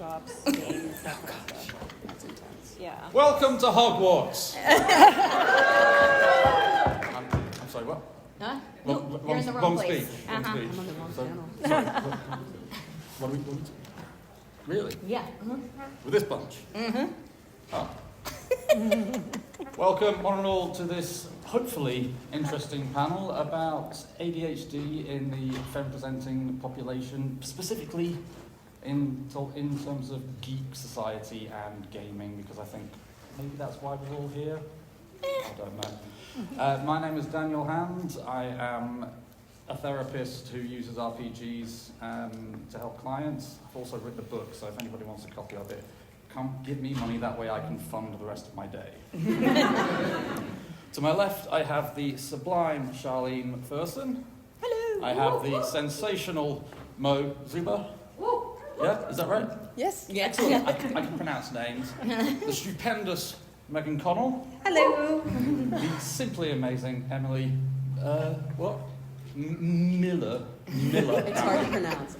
workshops, games, that kind of stuff. That's intense. Yeah. Welcome to Hogwarts. I'm sorry, what? Huh? Wrong- You're in the wrong wrong place. speech. Wrong Uh-huh. speech. I'm on the wrong So- channel. sorry, what are we doing? Really? Yeah. With this bunch? Mm-hmm. Oh. Welcome, one and all, to this hopefully interesting panel about ADHD in the femme-presenting population, specifically in terms of geek society and gaming, because I think maybe that's why we're all here. I don't know. My name is Daniel Hand. I am a therapist who uses RPGs to help clients. I've also written a book, so if anybody wants a copy of it, come give me money, that way I can fund the rest of my day. To my left, I have the sublime Charlene MacPherson. Hello. I have the sensational Czubba. Yeah, is that right? Yes. Yeah. Excellent. I can pronounce names. The stupendous Connell. Hello. The simply amazing Emily, Miller. It's hard to pronounce.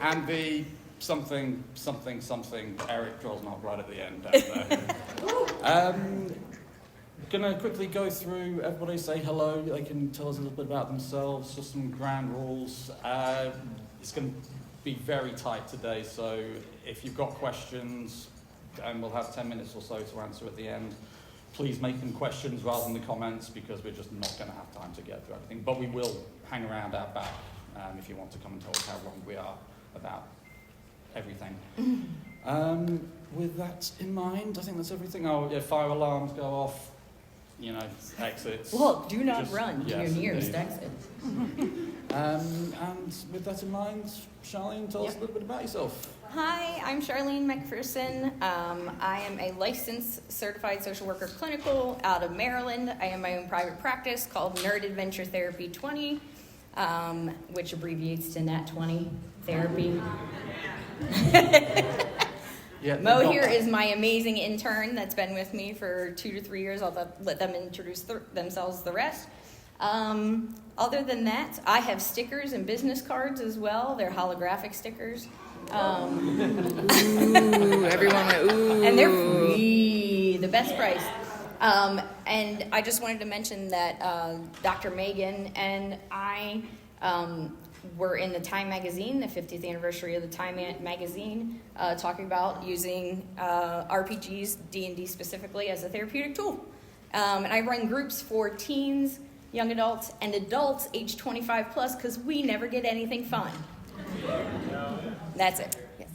And the something Eric Droznock right at the end down there. Gonna quickly go through, everybody say hello, they can tell us a little bit about themselves, just some ground rules. It's gonna be very tight today, so if you've got questions, and we'll have 10 minutes or so to answer at the end, please make them questions rather than the comments, because we're just not gonna have time to get through everything. But we will hang around out back if you want to come and tell us how wrong we are about everything. With that in mind, I think that's everything. Oh, yeah, fire alarms go off, exits. Well, do not Just- run to yes, your nearest indeed. exit. And with that in mind, Charlene, tell us a little bit about yourself. Hi, I'm Charlene MacPherson. I am a licensed certified social worker clinical out of Maryland. I have my own private practice called Neurodiverse Therapy 20, which abbreviates to Nat 20 therapy. Yeah, Mo here is my amazing intern that's been with me for 2 to 3 years. I'll let them introduce themselves the rest. Other than that, I have stickers and business cards as well. They're holographic stickers. Ooh, everyone went, ooh. And they're free, the best price. And I just wanted to mention that Dr. Megan and I were in the Time magazine, the 50th anniversary of the Time magazine, talking about using RPGs, D&D specifically, as a therapeutic tool. And I run groups for teens, young adults, and adults age 25 plus, because we never get anything fun. That's it. Yes.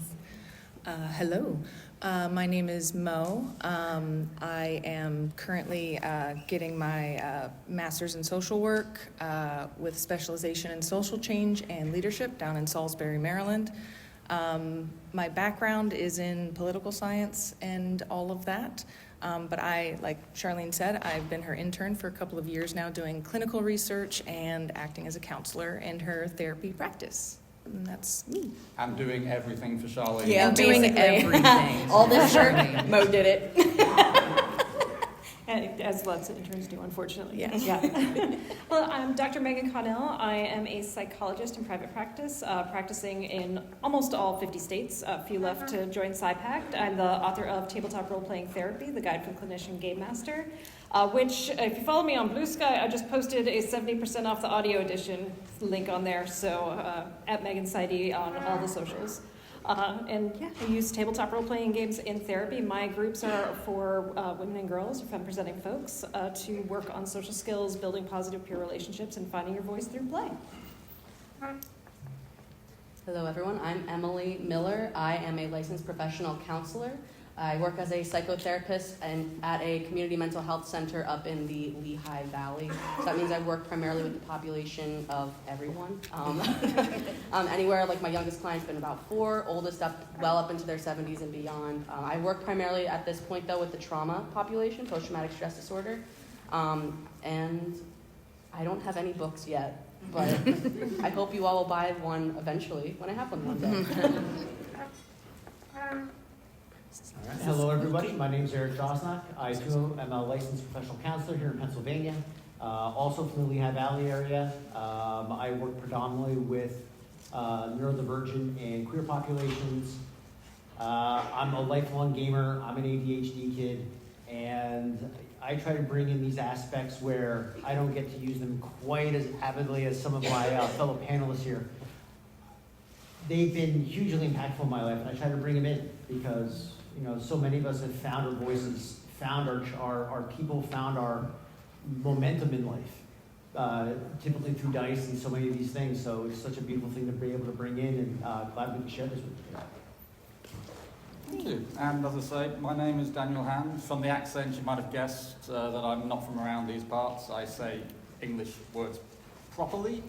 Hello, my name is Mo. I am currently getting my master's in social work with specialization in social change and leadership down in Salisbury, Maryland. My background is in political science and all of that. But I, like Charlene said, I've been her intern for a couple of years now doing clinical research and acting as a counselor in her therapy practice. And that's me. And doing everything for Charlene. Yeah, And doing basically. everything. All this shirt, Mo did it. And as lots of interns do, unfortunately. Yes. Yeah. Well, I'm Dr. Megan Connell. I am a psychologist in private practice, practicing in almost all 50 states. A few left to join PsyPact. I'm the author of Tabletop Role-Playing Therapy, the Guide for the Clinician Game Master, which, if you follow me on Blue Sky, I just posted a 70% off the audio edition link on there, so at Megan Seide on all the socials. And yeah, I use tabletop role-playing games in therapy. My groups are for women and girls, or femme-presenting folks, to work on social skills, building positive peer relationships, and finding your voice through play. Hello everyone, I'm Emily Miller. I am a licensed professional counselor. I work as a psychotherapist at a community mental health center up in the Lehigh Valley. So that means I work primarily with the population of everyone. Anywhere, like my youngest client's been about 4, oldest well up into their 70s and beyond. I work primarily at this point though with the trauma population, post-traumatic stress disorder. And I don't have any books yet, but I hope you all will buy one eventually when I have one day. All right. Hello, everybody. My name is Eric Droznock. I too am a licensed professional counselor here in Pennsylvania, also from the Lehigh Valley area. I work predominantly with neurodivergent and queer populations. I'm a lifelong gamer. I'm an ADHD kid, and I try to bring in these aspects where I don't get to use them quite as avidly as some of my fellow panelists here. They've been hugely impactful in my life, and I try to bring them in because, you know, so many of us have found our voices, found our people, found our momentum in life, typically through dice and so many of these things. So it's such a beautiful thing to be able to bring in, and glad we can share this with you. Thank you. And as I say, my name is Daniel Hand. From the accent, you might have guessed that I'm not from around these parts. I say English words properly.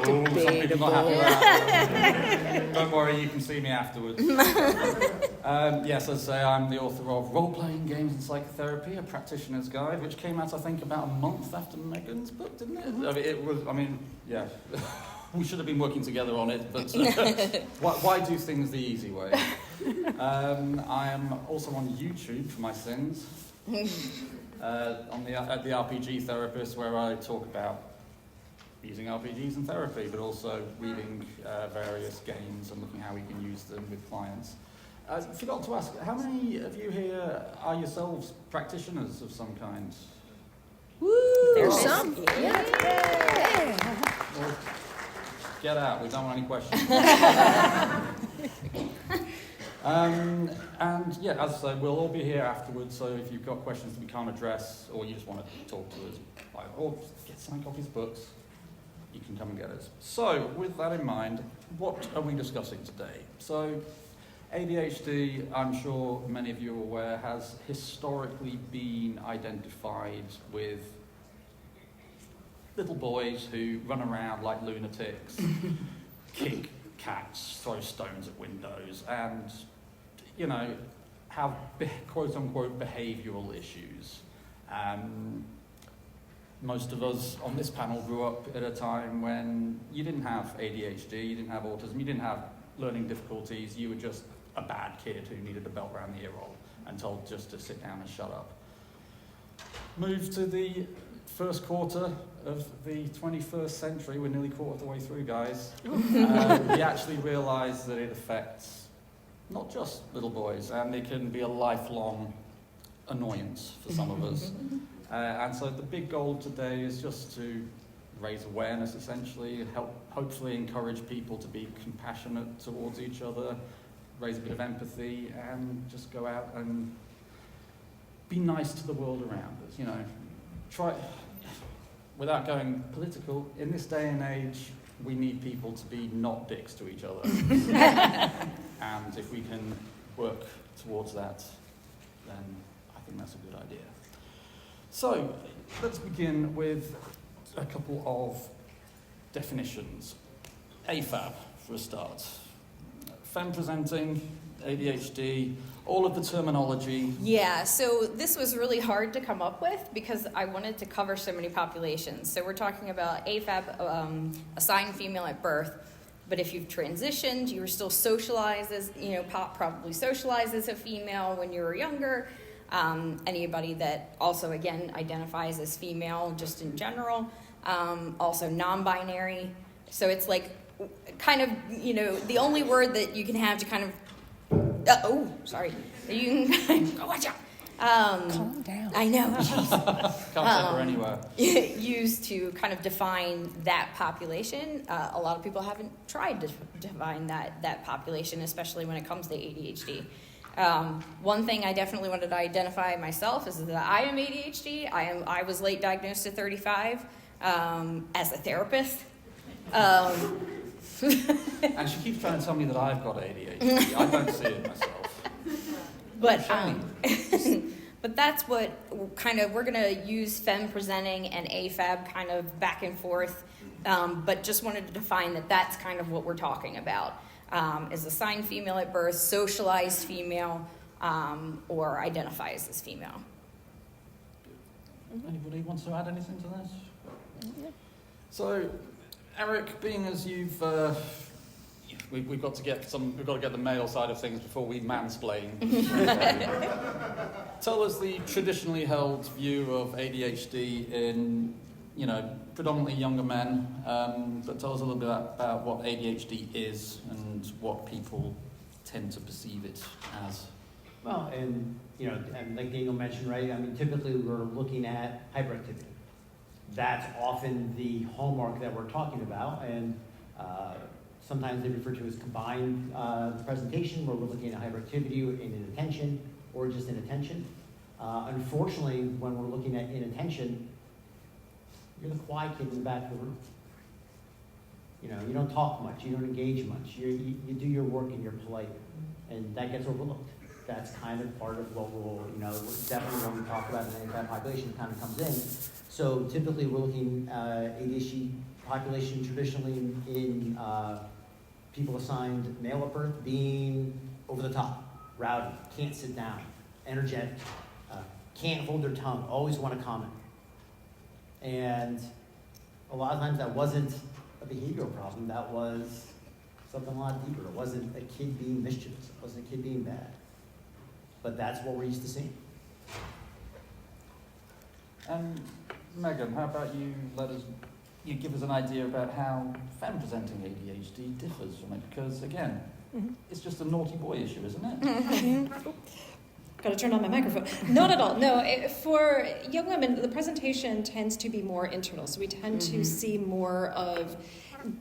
Some people not happy with that. Don't worry, you can see me afterwards. Yes, as I say, I'm the author of Role-Playing Games and Psychotherapy, a Practitioner's Guide, which came out, I think, about a month after Megan's book, didn't it? Yeah. We should have been working together on it, but why do things the easy way? I am also on YouTube for my sins, at the RPG Therapist, where I talk about using RPGs in therapy, but also reading various games and looking how we can use them with clients. I forgot to ask, how many of you here are yourselves practitioners of some kind? Woo! There's some. Yeah. Well, get out, we don't want any questions. And yeah, as I say, we'll all be here afterwards, so if you've got questions that we can't address, or you just want to talk to us, or get signed copies of books, you can come and get us. So, with that in mind, what are we discussing today? So, ADHD, I'm sure many of you are aware, has historically been identified with little boys who run around like lunatics, kick cats, throw stones at windows, and, you know, have quote-unquote behavioural issues. Most of us on this panel grew up at a time when you didn't have ADHD, you didn't have autism, you didn't have learning difficulties, you were just a bad kid who needed a belt around the ear roll and told just to sit down and shut up. Move to the first quarter of the 21st century, we're nearly quarter of the way through, guys. We actually realised that it affects not just little boys, and it can be a lifelong annoyance for some of us. And so the big goal today is just to raise awareness, essentially, help hopefully encourage people to be compassionate towards each other, raise a bit of empathy, and just go out and be nice to the world around us, you know. Try, without going political, in this day and age, we need people to be not dicks to each other. And if we can work towards that, then I think that's a good idea. So, let's begin with a couple of definitions. AFAB, for a start. Femme presenting, ADHD, all of the terminology. Yeah, so this was really hard to come up with because I wanted to cover so many populations. So we're talking about AFAB, assigned female at birth, but if you've transitioned, you were still socialized as, probably socialized as a female when you were younger. Anybody that also, again, identifies as female just in general. Also non-binary. So it's like kind of, the only word that you can have to kind of, you can, watch out. Calm down. I know, jeez. Can't take her anywhere. Used to kind of define that population. A lot of people haven't tried to define that population, especially when it comes to ADHD. One thing I definitely wanted to identify myself is that I am ADHD. I was late diagnosed at 35 as a therapist. And she keeps trying to tell me that I've got ADHD. I don't see it myself. But that's what kind of, we're going to use Femme presenting and AFAB kind of back and forth, but just wanted to define that that's kind of what we're talking about. Is assigned female at birth, socialized female, or identifies as female. Anybody wants to add anything to this? Yeah. So, Eric, being as you've, we've got to get the male side of things before we mansplain. Tell us the traditionally held view of ADHD in, predominantly younger men, but tell us a little bit about what ADHD is and what people tend to perceive it as. Well, and like Daniel mentioned, right? I mean, typically we're looking at hyperactivity. That's often the hallmark that we're talking about, and sometimes they refer to as combined presentation, where we're looking at hyperactivity and inattention, or just inattention. Unfortunately, when we're looking at inattention, you're the quiet kid in the back of the room. You don't talk much, you don't engage much, you do your work and you're polite, and that gets overlooked. That's kind of part of what definitely when we talk about an anti-population, it kind of comes in. So typically we're looking ADHD population traditionally in people assigned male at birth being over the top, rowdy, can't sit down, energetic, can't hold their tongue, always want to comment. And a lot of times that wasn't a behavioral problem, that was something a lot deeper. It wasn't a kid being mischievous, it wasn't a kid being bad. But that's what we're used to seeing. And Megan, how about you give us an idea about how Femme presenting ADHD differs from it? Because again, it's just a naughty boy issue, isn't it? Got to turn on my microphone. Not at all. No, for young women, the presentation tends to be more internal. So we tend to see more of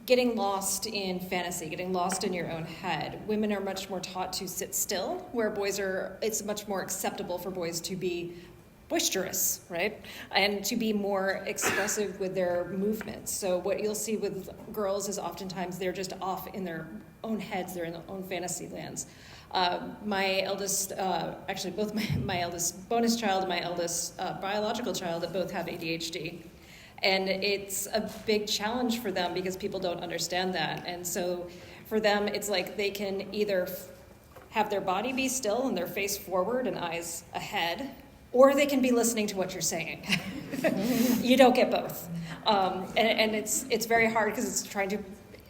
getting lost in fantasy, getting lost in your own head. Women are much more taught to sit still, where it's much more acceptable for boys to be boisterous, right? And to be more expressive with their movements. So what you'll see with girls is oftentimes they're just off in their own heads, they're in their own fantasy lands. My eldest, actually both my eldest bonus child and my eldest biological child that both have ADHD. And it's a big challenge for them because people don't understand that. And so for them, it's like they can either have their body be still and their face forward and eyes ahead, or they can be listening to what you're saying. You don't get both. And it's very hard because it's trying to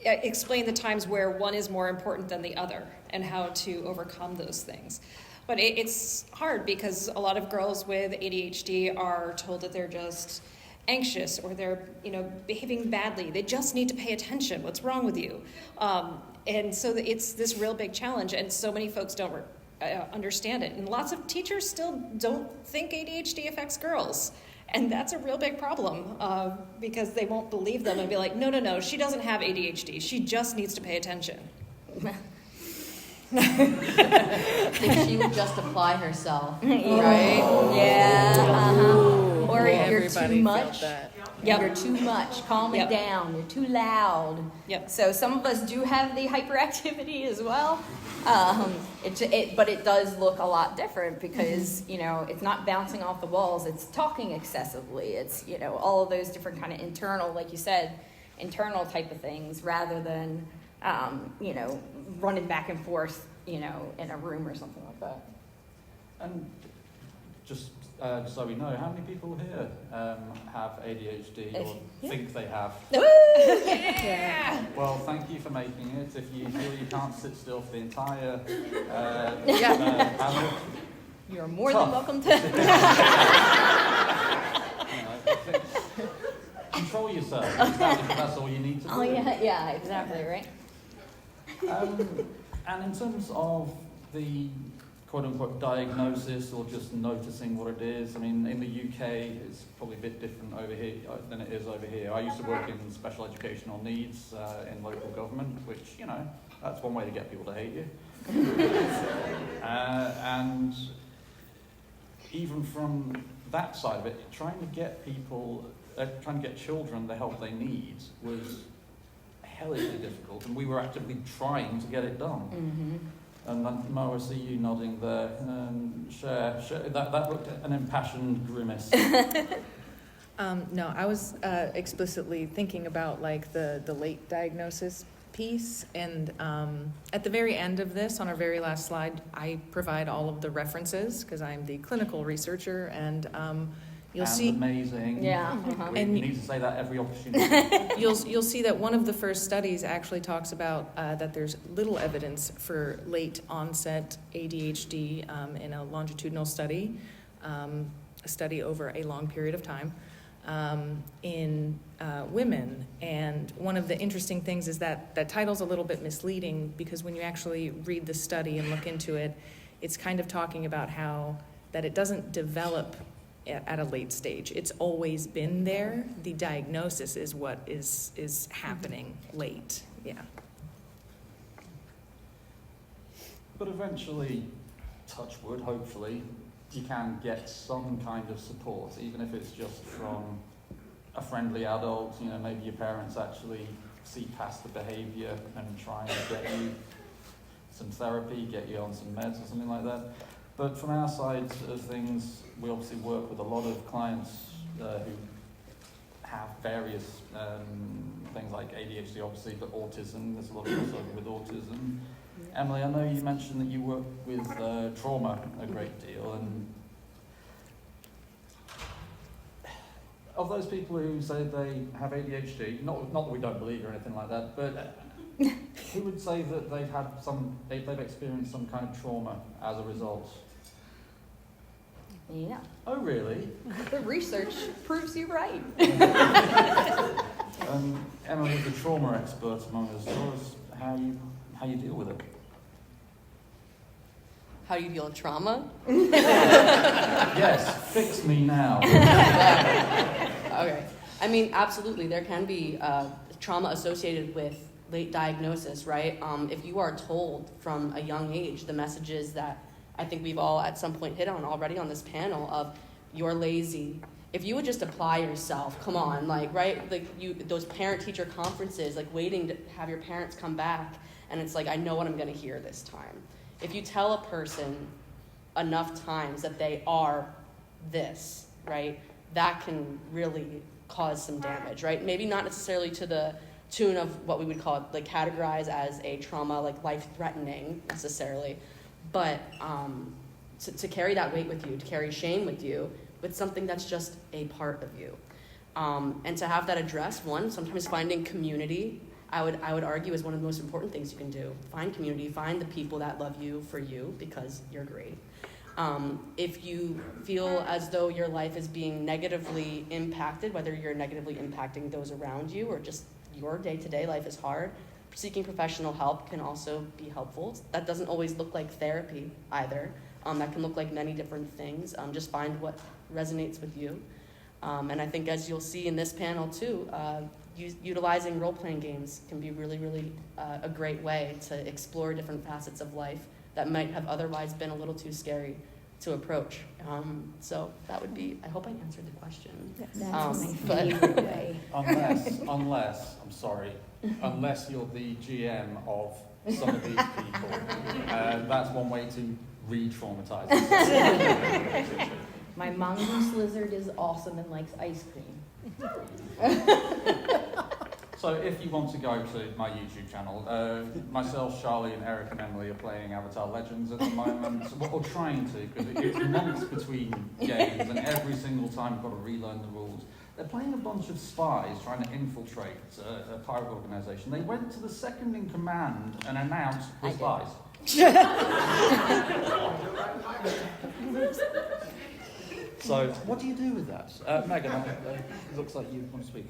explain the times where one is more important than the other and how to overcome those things. But it's hard because a lot of girls with ADHD are told that they're just anxious or they're behaving badly. They just need to pay attention. What's wrong with you? And so it's this real big challenge, and so many folks don't understand it. And lots of teachers still don't think ADHD affects girls. And that's a real big problem because they won't believe them and be like, no, she doesn't have ADHD. She just needs to pay attention. If she would just apply herself, right? Yeah. Or you're Everybody too much. felt that. You're too much. Calm it Yep. down. You're too loud. Yep. So some of us do have the hyperactivity as well. But it does look a lot different because, it's not bouncing off the walls. It's talking excessively. It's, all of those different kind of internal, like you said, internal type of things rather than, running back and forth, in a room or something like that. And just so we know, how many people here have ADHD or think they have? Yeah. Well, thank you for making it. If you feel you can't sit still for the entire panel, You're more than welcome to. control yourself. That's all you need to do. Oh, yeah, exactly, right? And in terms of the quote-unquote diagnosis or just noticing what it is, I mean, in the UK, it's probably a bit different over here than it is over here. I used to work in special educational needs in local government, which, that's one way to get people to hate you. And even from that side of it, trying to get children the help they need was hellishly difficult, and we were actively trying to get it done. Mm-hmm. And then, Mo, I see you nodding there. Share. That looked an impassioned grimace. No, I was explicitly thinking about the late diagnosis piece, and at the very end of this, on our very last slide, I provide all of the references because I'm the clinical researcher, and you'll see amazing. Yeah. Uh-huh. We need to say that every opportunity. you'll see that one of the first studies actually talks about that there's little evidence for late onset ADHD in a longitudinal study, a study over a long period of time. in women. And one of the interesting things is that that title's a little bit misleading, because when you actually read the study and look into it, it's kind of talking about how that it doesn't develop at a late stage. It's always been there. The diagnosis is what is happening late. Yeah. But eventually, touch wood, hopefully, you can get some kind of support, even if it's just from a friendly adult. You know, maybe your parents actually see past the behavior and try and get you some therapy, get you on some meds or something like that. But from our side of things, we obviously work with a lot of clients who have various things like ADHD, obviously, but autism. There's a lot of crossover with autism. Emily, I know you mentioned that you work with trauma a great deal, and of those people who say they have ADHD, not that we don't believe or anything like that, but who would say that they've experienced some kind of trauma as a result? Yeah. Oh, really? The research proves you right. Emily is the trauma expert among us. Tell us how you deal with it. How do you deal with trauma? Yes, fix me now. Okay. I mean, absolutely, there can be trauma associated with late diagnosis, right? If you are told from a young age the messages that I think we've all at some point hit on already on this panel of you're lazy. If you would just apply yourself, come on, like, right? Like those parent-teacher conferences, like waiting to have your parents come back, and it's like, I know what I'm gonna hear this time. If you tell a person enough times that they are this, right, that can really cause some damage, right? Maybe not necessarily to the tune of what we would call, like, categorize as a trauma, like life-threatening necessarily, but to carry that weight with you, to carry shame with you, with something that's just a part of you. And to have that addressed, one, sometimes finding community, I would argue is one of the most important things you can do. Find community, find the people that love you for you because you're great. If you feel as though your life is being negatively impacted, whether you're negatively impacting those around you or just your day-to-day life is hard, seeking professional help can also be helpful. That doesn't always look like therapy either. That can look like many different things. Just find what resonates with you. And I think, as you'll see in this panel too, utilizing role-playing games can be really, really a great way to explore different facets of life that might have otherwise been a little too scary to approach. So that would be, I hope I answered the question. That's my favorite way. Unless, I'm sorry, unless you're the GM of some of these people, that's one way to re-traumatize them. My mongoose lizard is awesome and likes ice cream. So if you want to go to my YouTube channel, myself, Charlene, Eric and Emily are playing Avatar Legends at the moment, or trying to, because it's months between games and every single time we've got to relearn the rules. They're playing a bunch of spies trying to infiltrate a pirate organization. They went to the second in command and announced we're spies. So what do you do with that? Megan, it looks like you want to speak.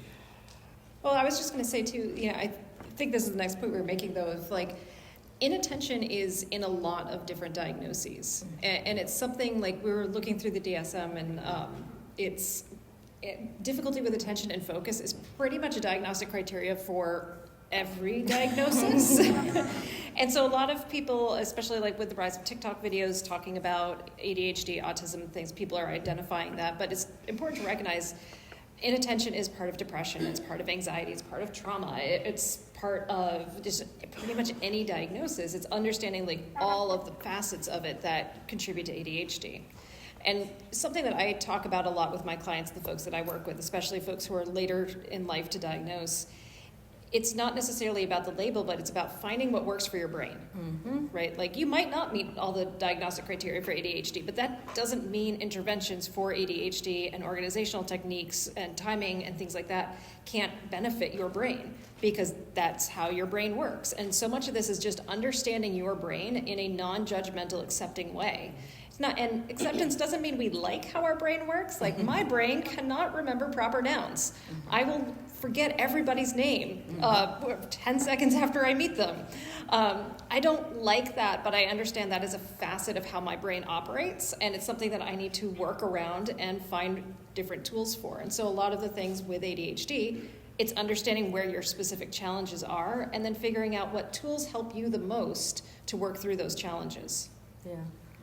Well, I was just going to say too, I think this is the next point we were making though, of like, inattention is in a lot of different diagnoses. And it's something like we were looking through the DSM and difficulty with attention and focus is pretty much a diagnostic criteria for every diagnosis. And so a lot of people, especially like with the rise of TikTok videos talking about ADHD, autism, things, people are identifying that. But it's important to recognize inattention is part of depression, it's part of anxiety, it's part of trauma, it's part of just pretty much any diagnosis. It's understanding like all of the facets of it that contribute to ADHD. And something that I talk about a lot with my clients, the folks that I work with, especially folks who are later in life to diagnose, it's not necessarily about the label, but it's about finding what works for your brain, right? Like you might not meet all the diagnostic criteria for ADHD, but that doesn't mean interventions for ADHD and organizational techniques and timing and things like that can't benefit your brain because that's how your brain works. And so much of this is just understanding your brain in a non-judgmental, accepting way. It's not, and acceptance doesn't mean we like how our brain works. Like, my brain cannot remember proper nouns. I will forget everybody's name 10 seconds after I meet them. I don't like that, but I understand that is a facet of how my brain operates, and it's something that I need to work around and find different tools for. And so a lot of the things with ADHD, it's understanding where your specific challenges are and then figuring out what tools help you the most to work through those challenges. Yeah.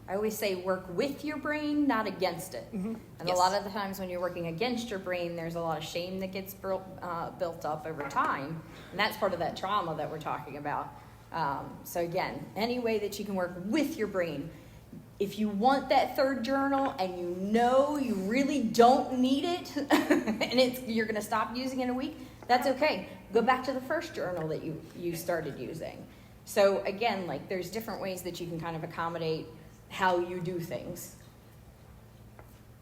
I always say work with your brain, not against it. And Yes. a lot of the times when you're working against your brain, there's a lot of shame that gets built up over time. And that's part of that trauma that we're talking about. So again, any way that you can work with your brain. If you want that third journal and you know you really don't need it and you're going to stop using it in a week, that's okay. Go back to the first journal that you started using. So again, like, there's different ways that you can kind of accommodate how you do things.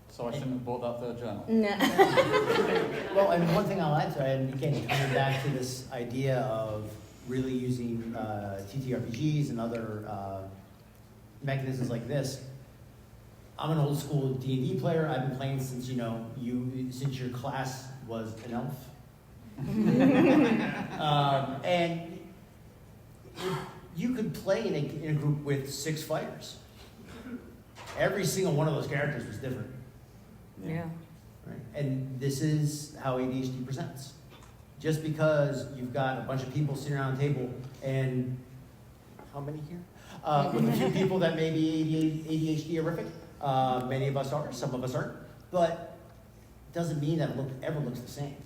So I shouldn't have bought that third journal. No. Well, and one thing I'll add to it, and again, coming back to this idea of really using TTRPGs and other mechanisms like this. I'm an old school D&D player. I've been playing since since your class was an elf. And you could play in a group with 6 fighters. Every single one of those characters was different. Yeah. Right? And this is how ADHD presents. Just because you've got a bunch of people sitting around a table and how many here? With a few people that may be ADHD-erific. Many of us are, some of us aren't. But it doesn't mean that it ever looks the same.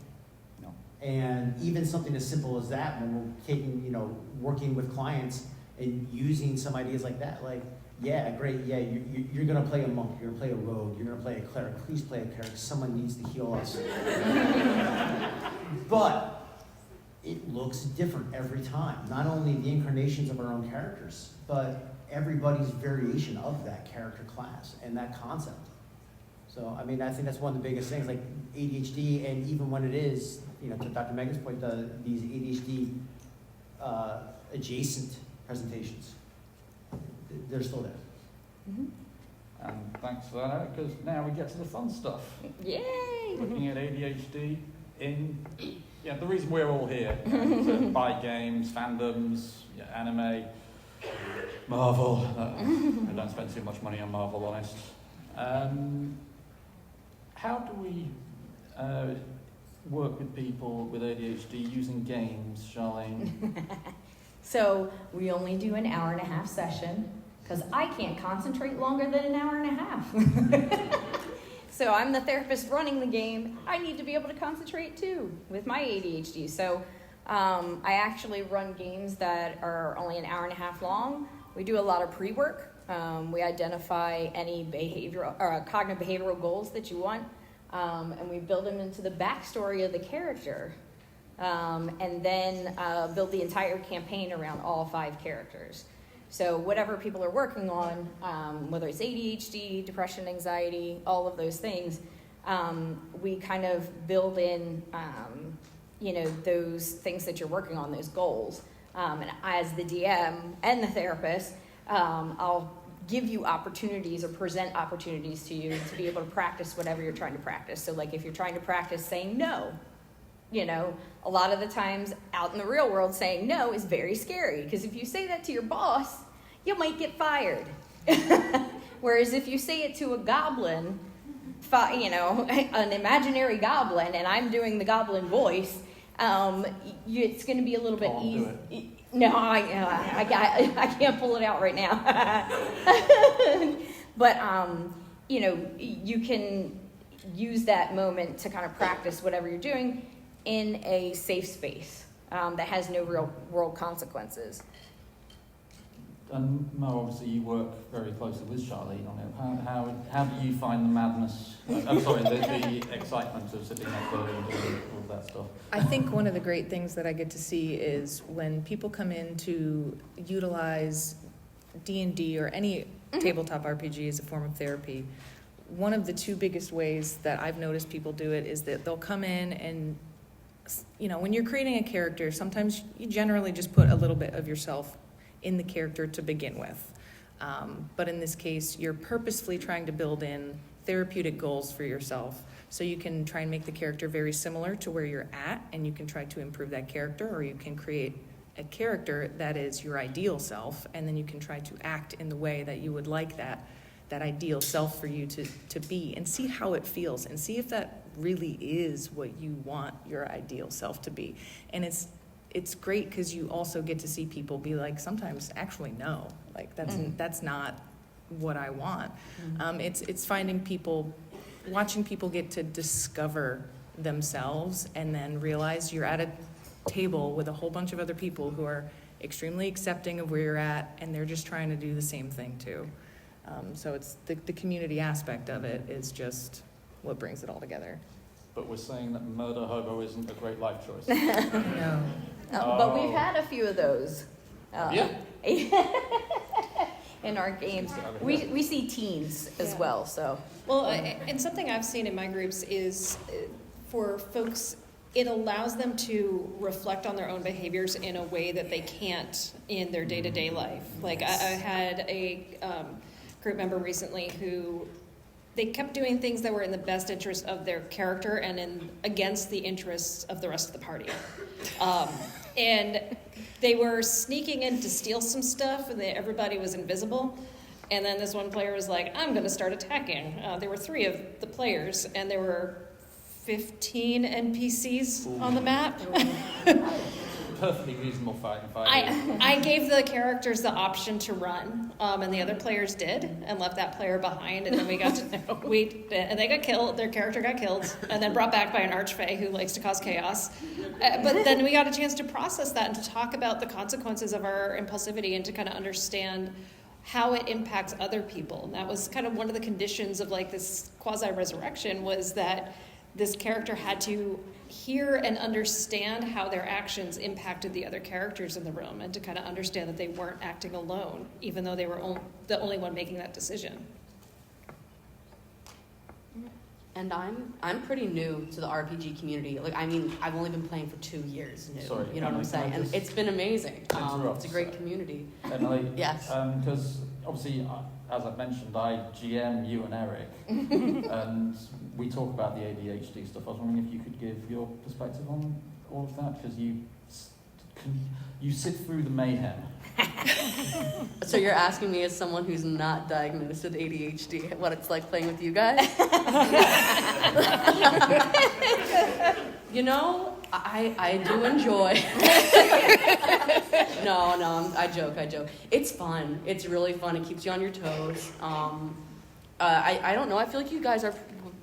No. And even something as simple as that, when we're taking, working with clients and using some ideas like that, like, yeah, great, yeah, you're going to play a monk, you're going to play a rogue, you're going to play a cleric. Please play a cleric. Someone needs to heal us. But it looks different every time. Not only the incarnations of our own characters, but everybody's variation of that character class and that concept. So, I mean, I think that's one of the biggest things, like ADHD, and even when it is, to Dr. Megan's point, these ADHD adjacent presentations, they're still there. Mm-hmm. And thanks for that, because now we get to the fun stuff. Yay! Looking at ADHD the reason we're all here, to buy games, fandoms, anime, Marvel. I don't spend too much money on Marvel, honest. How do we work with people with ADHD using games, Charlene? So we only do an hour and a half session because I can't concentrate longer than an hour and a half. So I'm the therapist running the game. I need to be able to concentrate too with my ADHD. So I actually run games that are only an hour and a half long. We do a lot of pre-work. We identify any behavioral or cognitive behavioral goals that you want, and we build them into the backstory of the character, and then build the entire campaign around all 5 characters. So whatever people are working on, whether it's ADHD, depression, anxiety, all of those things, we kind of build in, those things that you're working on, those goals. And as the DM and the therapist, I'll give you opportunities or present opportunities to you to be able to practice whatever you're trying to practice. So like if you're trying to practice saying no, a lot of the times out in the real world saying no is very scary because if you say that to your boss, you might get fired. Whereas if you say it to a goblin, an imaginary goblin, and I'm doing the goblin voice, it's going to be a little bit easy. No, I can't pull it out right now. But, you can use that moment to kind of practice whatever you're doing in a safe space that has no real world consequences. And Mo, obviously you work very closely with Charlene on it. How do you find the madness, the excitement of sitting up there and doing all that stuff? I think one of the great things that I get to see is when people come in to utilize D&D or any tabletop RPG as a form of therapy, one of the 2 biggest ways that I've noticed people do it is that they'll come in and, when you're creating a character, sometimes you generally just put a little bit of yourself in the character to begin with. But in this case, you're purposefully trying to build in therapeutic goals for yourself. So you can try and make the character very similar to where you're at, and you can try to improve that character, or you can create a character that is your ideal self, and then you can try to act in the way that you would like that ideal self for you to be, and see how it feels, and see if that really is what you want your ideal self to be. And it's great because you also get to see people be like, sometimes actually no, like that's not what I want. It's finding people, watching people get to discover themselves, and then realize you're at a table with a whole bunch of other people who are extremely accepting of where you're at, and they're just trying to do the same thing too. So it's the community aspect of it is just what brings it all together. But we're saying that murder hobo isn't a great life choice. No. But we've had a few of those. Yeah. In our games. We see teens as Yeah. well, so. Well, and something I've seen in my groups is for folks, it allows them to reflect on their own behaviors in a way that they can't in their day-to-day life. Like I had a group member recently who they kept doing things that were in the best interest of their character and against the interests of the rest of the party. And they were sneaking in to steal some stuff, and everybody was invisible. And then this one player was like, I'm going to start attacking. There were 3 of the players, and there were 15 NPCs on the map. Perfectly reasonable fight. I gave the characters the option to run, and the other players did, and left that player behind. And then we got to and they got killed. Their character got killed, and then brought back by an archfey who likes to cause chaos. But then we got a chance to process that and to talk about the consequences of our impulsivity and to kind of understand how it impacts other people. And that was kind of one of the conditions of like this quasi-resurrection, was that this character had to hear and understand how their actions impacted the other characters in the room, and to kind of understand that they weren't acting alone, even though they were the only one making that decision. And I'm pretty new to the RPG community. Like, I mean, I've only been playing for 2 years new. Sorry, you know what I'm saying? And it's been amazing. It's a great community. And Yes. Because obviously, as I've mentioned, I GM you and Eric, and we talk about the ADHD stuff. I was wondering if you could give your perspective on all of that, because you sit through the mayhem. So you're asking me, as someone who's not diagnosed with ADHD, what it's like playing with you guys? You know, I do enjoy. No, I joke. It's fun. It's really fun. It keeps you on your toes. I don't know. I feel like you guys are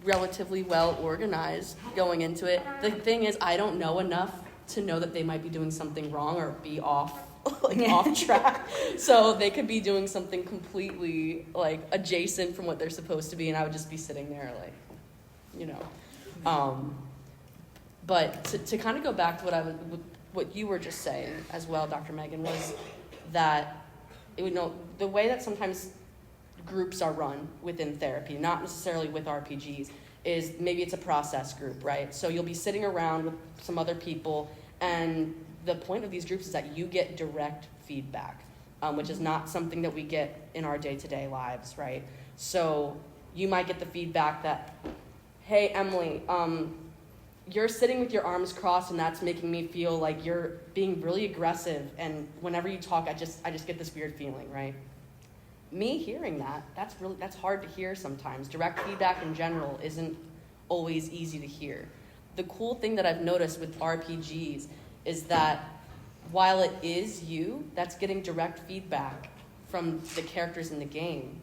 relatively well organized going into it. The thing is, I don't know enough to know that they might be doing something wrong or be off track. So they could be doing something completely like adjacent from what they're supposed to be, and I would just be sitting there like, you know. But to kind of go back to what you were just saying as well, Dr. Megan, was that the way that sometimes groups are run within therapy, not necessarily with RPGs, is maybe it's a process group, right? So you'll be sitting around with some other people, and the point of these groups is that you get direct feedback, which is not something that we get in our day-to-day lives, right? So you might get the feedback that, hey, Emily, you're sitting with your arms crossed, and that's making me feel like you're being really aggressive, and whenever you talk, I just get this weird feeling, right? Me hearing that's hard to hear sometimes. Direct feedback in general isn't always easy to hear. The cool thing that I've noticed with RPGs is that while it is you that's getting direct feedback from the characters in the game,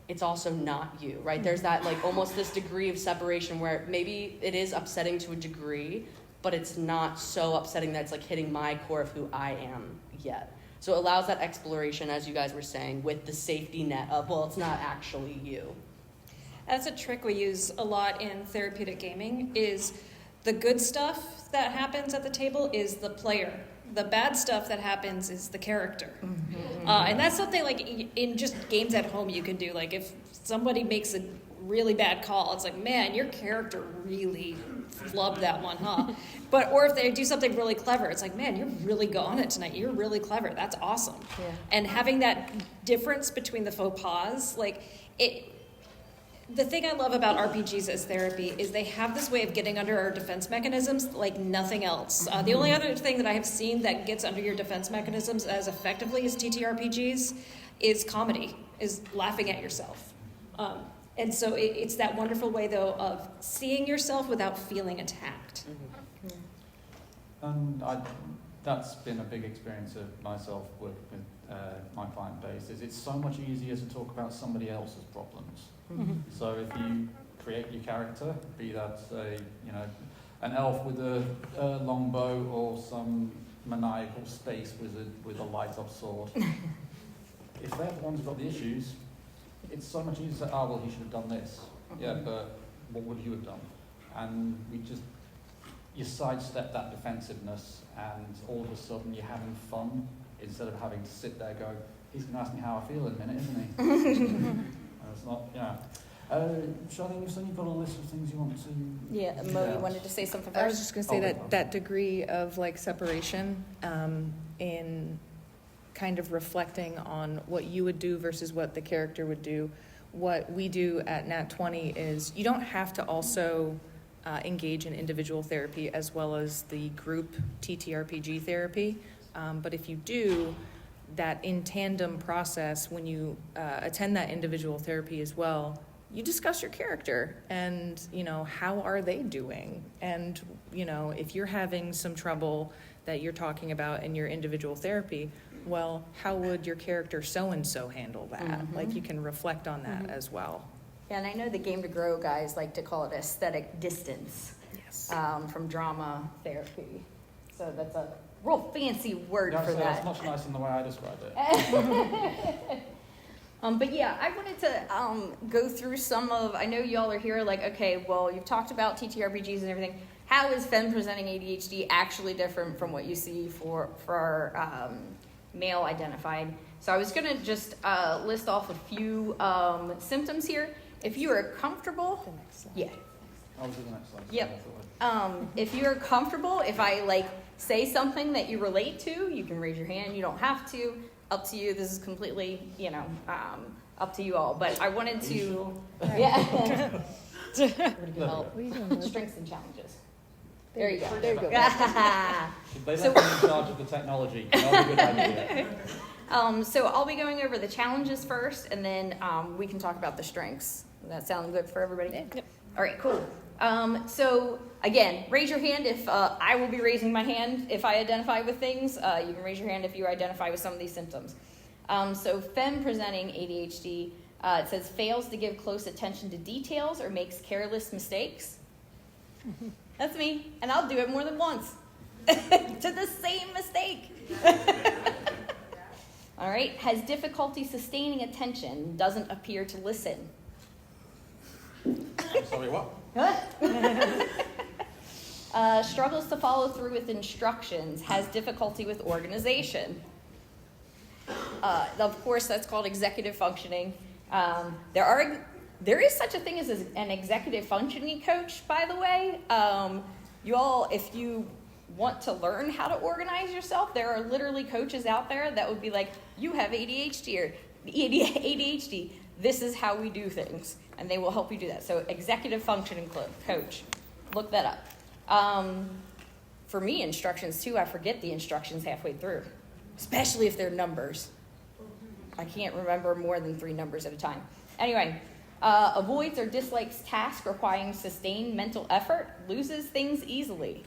it's also not you, right? There's that like almost this degree of separation where maybe it is upsetting to a degree, but it's not so upsetting that it's like hitting my core of who I am yet. So it allows that exploration, as you guys were saying, with the safety net of, well, it's not actually you. That's a trick we use a lot in therapeutic gaming, is the good stuff that happens at the table is the player. The bad stuff that happens is the character. Mm-hmm. And that's something like in just games at home you can do. Like if somebody makes a really bad call, it's like, man, your character really flub that one, huh? Or if they do something really clever, it's like, man, you're really on it tonight. You're really clever. That's awesome. Yeah. And having that difference between the faux pas, the thing I love about RPGs as therapy is they have this way of getting under our defense mechanisms like nothing else. The only other thing that I have seen that gets under your defense mechanisms as effectively as TTRPGs is comedy, is laughing at yourself. And so it's that wonderful way, though, of seeing yourself without feeling attacked. And that's been a big experience of myself working with my client base. Is it's so much easier to talk about somebody else's problems. So if you create your character, be that an elf with a long bow or some maniacal space wizard with a light-up sword, if they're the ones who've got the issues, it's so much easier to say, well, he should have done this. Yeah, but what would you have done? And you sidestep that defensiveness, and all of a sudden you're having fun instead of having to sit there going, he's going to ask me how I feel in a minute, isn't he? It's not, Charlene, you said you've got a list of things you want to... Yeah, Mo, you wanted to say something first? I was just going to say that degree of separation in kind of reflecting on what you would do versus what the character would do. What we do at Nat 20 is you don't have to also engage in individual therapy as well as the group TTRPG therapy. But if you do, that in tandem process, when you attend that individual therapy as well, you discuss your character and, how are they doing? And, if you're having some trouble that you're talking about in your individual therapy, well, how would your character so-and-so handle that? You can reflect on that as well. Yeah, and I know the Game to Grow guys like to call it aesthetic distance. Yes. From drama therapy. So that's a real fancy word for that. That's much nicer than the way I described it. But yeah, I wanted to go through some of, I know y'all are here okay, well, you've talked about TTRPGs and everything. How is Femme presenting ADHD actually different from what you see for male identified? So I was going to just list off a few symptoms here. If you are comfortable, yeah. I was at the next slide. Yep. If you're comfortable, if I say something that you relate to, you can raise your hand. You don't have to. Up to you. This is completely, up to you all. But I wanted to, sure? Yeah. Help. Strengths and challenges. There you go. There you go. Should they let me in charge of the technology? Not a good idea. So I'll be going over the challenges first, and then we can talk about the strengths. Does that sound good for everybody? Yep. All right, cool. So again, raise your hand if I will be raising my hand if I identify with things. You can raise your hand if you identify with some of these symptoms. So Femme presenting ADHD, it says fails to give close attention to details or makes careless mistakes. That's me, and I'll do it more than once to the same mistake. All right, has difficulty sustaining attention, doesn't appear to listen. Sorry, what? Struggles to follow through with instructions, has difficulty with organization. Of course, that's called executive functioning. There is such a thing as an executive functioning coach, by the way. You all, if you want to learn how to organize yourself, there are literally coaches out there that would be like, you have ADHD or ADHD. This is how we do things. And they will help you do that. So executive functioning coach. Look that up. For me, instructions too, I forget the instructions halfway through, especially if they're numbers. I can't remember more than 3 numbers at a time. Anyway, avoids or dislikes tasks requiring sustained mental effort, loses things easily.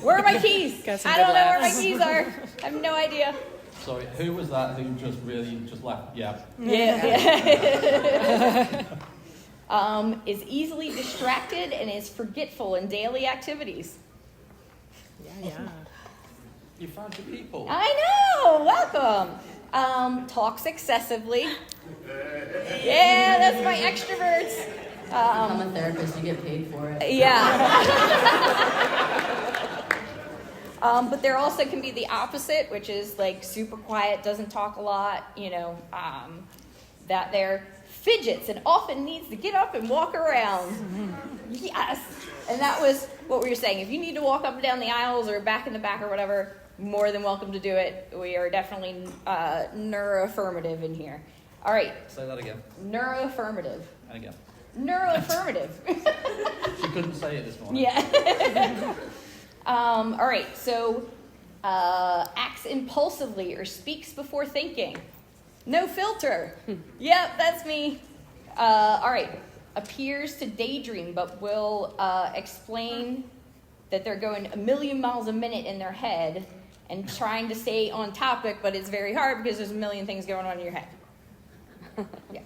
Where are my keys? I don't know where my keys are. I have no idea. Sorry, who was that who just left? Yeah. Is easily distracted and is forgetful in daily activities. Yeah. You found your people. I know. Welcome. Talks excessively. Yeah, that's my extroverts. I'm a therapist, you get paid for it. Yeah. But there also can be the opposite, which is super quiet, doesn't talk a lot, that they're fidgets and often needs to get up and walk around. Yes. And that was what we were saying. If you need to walk up and down the aisles or back in the back or whatever, more than welcome to do it. We are definitely neuroaffirmative in here. All right. Say that again. Neuroaffirmative. And again. Neuroaffirmative. She couldn't say it this morning. Yeah. All right. So acts impulsively or speaks before thinking. No filter. Yep, that's me. All right. Appears to daydream, but will explain that they're going a million miles a minute in their head and trying to stay on topic, but it's very hard because there's a million things going on in your head. Yeah.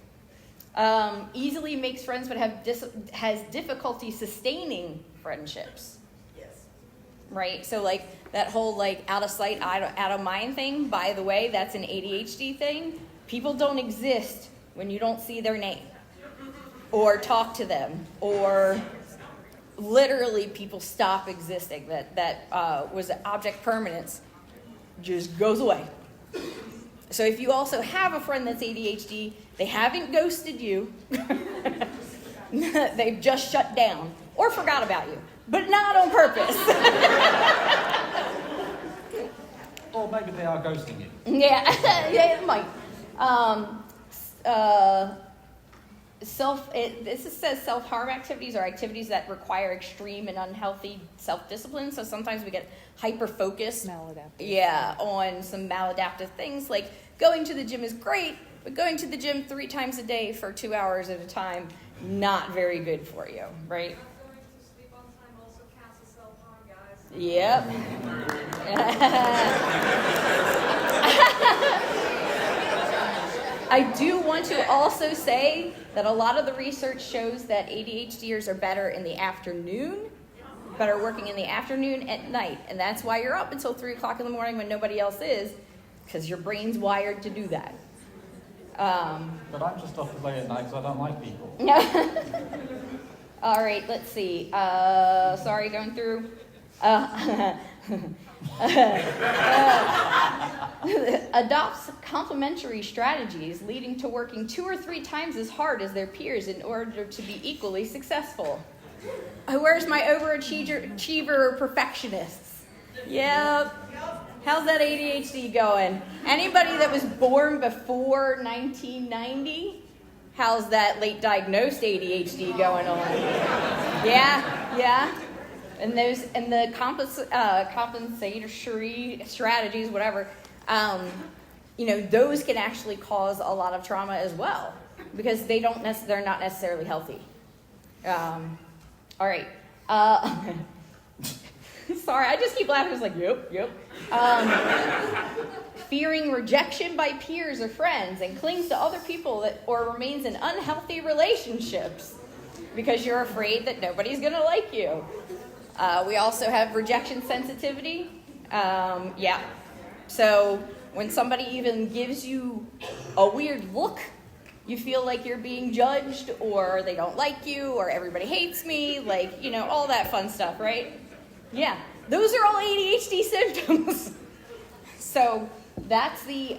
Easily makes friends, but has difficulty sustaining friendships. Yes. Right? So, like, that whole, like, out of sight, out of mind thing, by the way, that's an ADHD thing. People don't exist when you don't see their name or talk to them, or literally people stop existing. That was object permanence, just goes away. So if you also have a friend that's ADHD, they haven't ghosted you. They've just shut down or forgot about you, but not on purpose. Or maybe they are ghosting you. Yeah, yeah, it might. This says self-harm activities are activities that require extreme and unhealthy self-discipline. So sometimes we get hyper-focused, on some maladaptive things. Like going to the gym is great, but going to the gym 3 times a day for 2 hours at a time, not very good for you, right? Going to sleep on time also counts as self-harm, guys. Yep. I do want to also say that a lot of the research shows that ADHDers are better in the afternoon, better working in the afternoon at night. And that's why you're up until 3 o'clock in the morning when nobody else is, because your brain's wired to do that. But I'm just off late at night because I don't like people. All right, let's see. Sorry, going through. Adopts complementary strategies, leading to working 2 or 3 times as hard as their peers in order to be equally successful. Where's my overachiever perfectionists? Yep. How's that ADHD going? Anybody that was born before 1990? How's that late diagnosed ADHD going on? Yeah. And the compensatory strategies, whatever, those can actually cause a lot of trauma as well because they're not necessarily healthy. All right. Sorry, I just keep laughing. It's like, yep. Fearing rejection by peers or friends and clings to other people or remains in unhealthy relationships because you're afraid that nobody's going to like you. We also have rejection sensitivity. So when somebody even gives you a weird look, you feel like you're being judged or they don't like you or everybody hates me, all that fun stuff, right? Yeah, those are all ADHD symptoms. So that's the,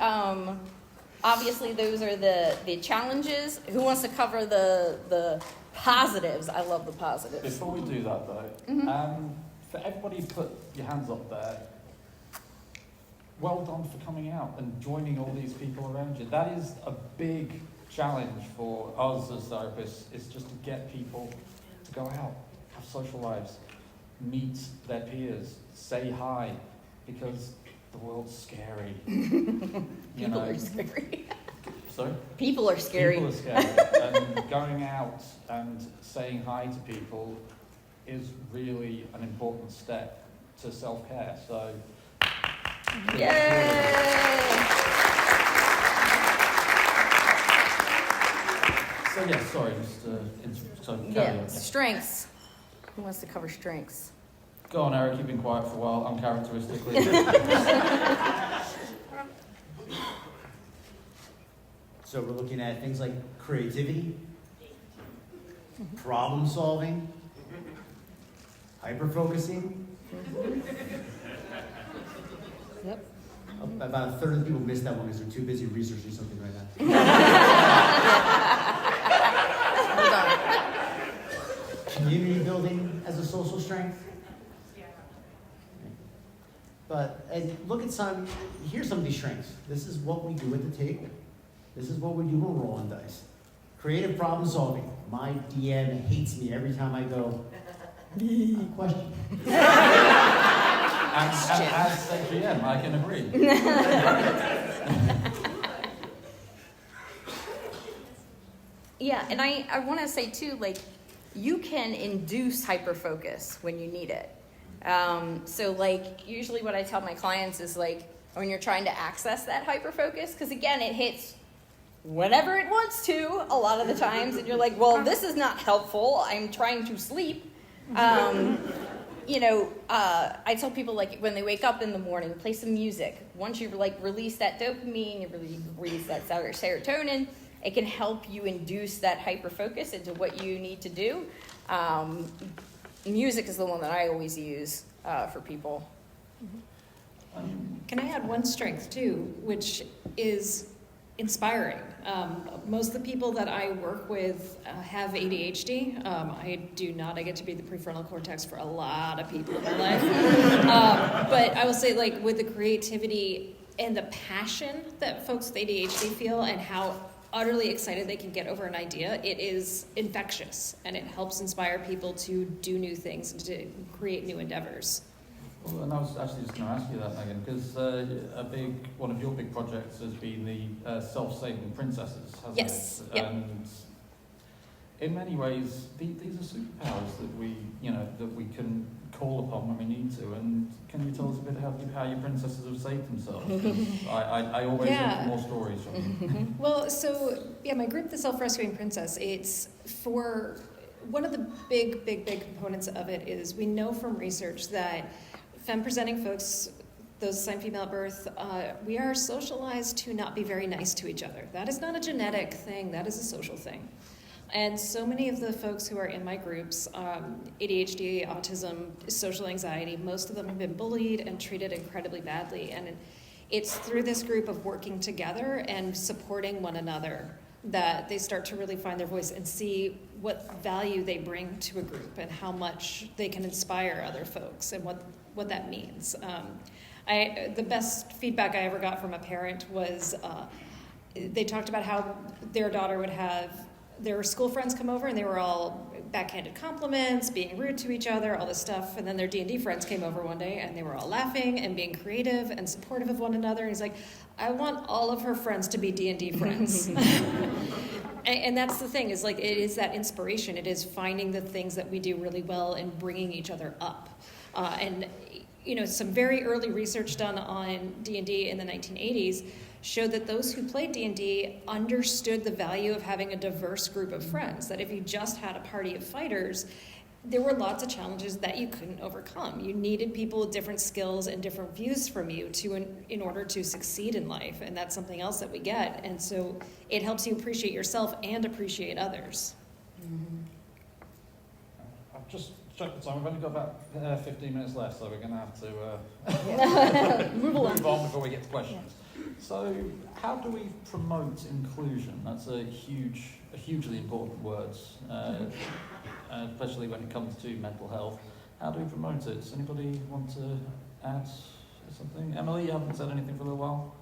obviously those are the challenges. Who wants to cover the positives? I love the positives. Before we do that, though, for everybody who put your hands up there, well done for coming out and joining all these people around you. That is a big challenge for us as therapists, is just to get people to go out, have social lives, meet their peers, say hi, because the world's scary. People are scary. Sorry? People are scary. People are scary. And going out and saying hi to people is really an important step to self-care. So, yay! So yeah, sorry, carry on. Strengths. Who wants to cover strengths? Go on, Eric. You've been quiet for a while, uncharacteristically. So we're looking at things like creativity, problem solving, hyper-focusing. Yep. About a third of the people missed that one because they're too busy researching something right now. But and look at here's some of these strengths. This is what we do at the table. This is what we do when we're rolling dice. Creative problem solving. My DM hates me every time I go, question. And as a GM, I can agree. Yeah, and I want to say too, like, you can induce hyperfocus when you need it. So like, usually what I tell my clients is like, when you're trying to access that hyperfocus, because again, it hits whenever it wants to a lot of the times, and you're like, well, this is not helpful. I'm trying to sleep. You know, I tell people, like, when they wake up in the morning, play some music. Once you like release that dopamine, you release that serotonin, it can help you induce that hyperfocus into what you need to do. Music is the one that I always use for people. Can I add one strength too, which is inspiring? Most of the people that I work with have ADHD. I do not. I get to be the prefrontal cortex for a lot of people in my life. But I will say, like, with the creativity and the passion that folks with ADHD feel and how utterly excited they can get over an idea, it is infectious, and it helps inspire people to do new things and to create new endeavors. Well, and I was actually just going to ask you that, Megan, because one of your big projects has been the self-saving princesses, hasn't Yes. it? Yep. And in many ways, these are superpowers that we can call upon when we need to. And can you tell us a bit how your princesses have saved themselves? 'Cause I always look for more stories from you. Well, so, yeah, my group, the Self-Rescuing Princess, it's for, one of the big components of it is we know from research that Femme-presenting folks, those assigned female at birth, we are socialized to not be very nice to each other. That is not a genetic thing, that is a social thing. And so many of the folks who are in my groups, ADHD, autism, social anxiety, most of them have been bullied and treated incredibly badly. And it's through this group of working together and supporting one another that they start to really find their voice and see what value they bring to a group and how much they can inspire other folks and what that means. The best feedback I ever got from a parent was they talked about how their daughter would have their school friends come over and they were all backhanded compliments, being rude to each other, all this stuff. And then their D&D friends came over one day and they were all laughing and being creative and supportive of one another. And he's like, I want all of her friends to be D&D friends. And that's the thing, is like, it is that inspiration. It is finding the things that we do really well and bringing each other up. And, you know, some very early research done on D&D in the 1980s showed that those who played D&D understood the value of having a diverse group of friends, that if you just had a party of fighters, there were lots of challenges that you couldn't overcome. You needed people with different skills and different views from you in order to succeed in life, and that's something else that we get. And so it helps you appreciate yourself and appreciate others. Mm-hmm. I've just checked the time. We've only got about 15 minutes left, so we're going to have to move on before we get to questions. So, how do we promote inclusion? That's a hugely important word, especially when it comes to mental health. How do we promote it? Does anybody want to add something? Emily, you haven't said anything for a little while.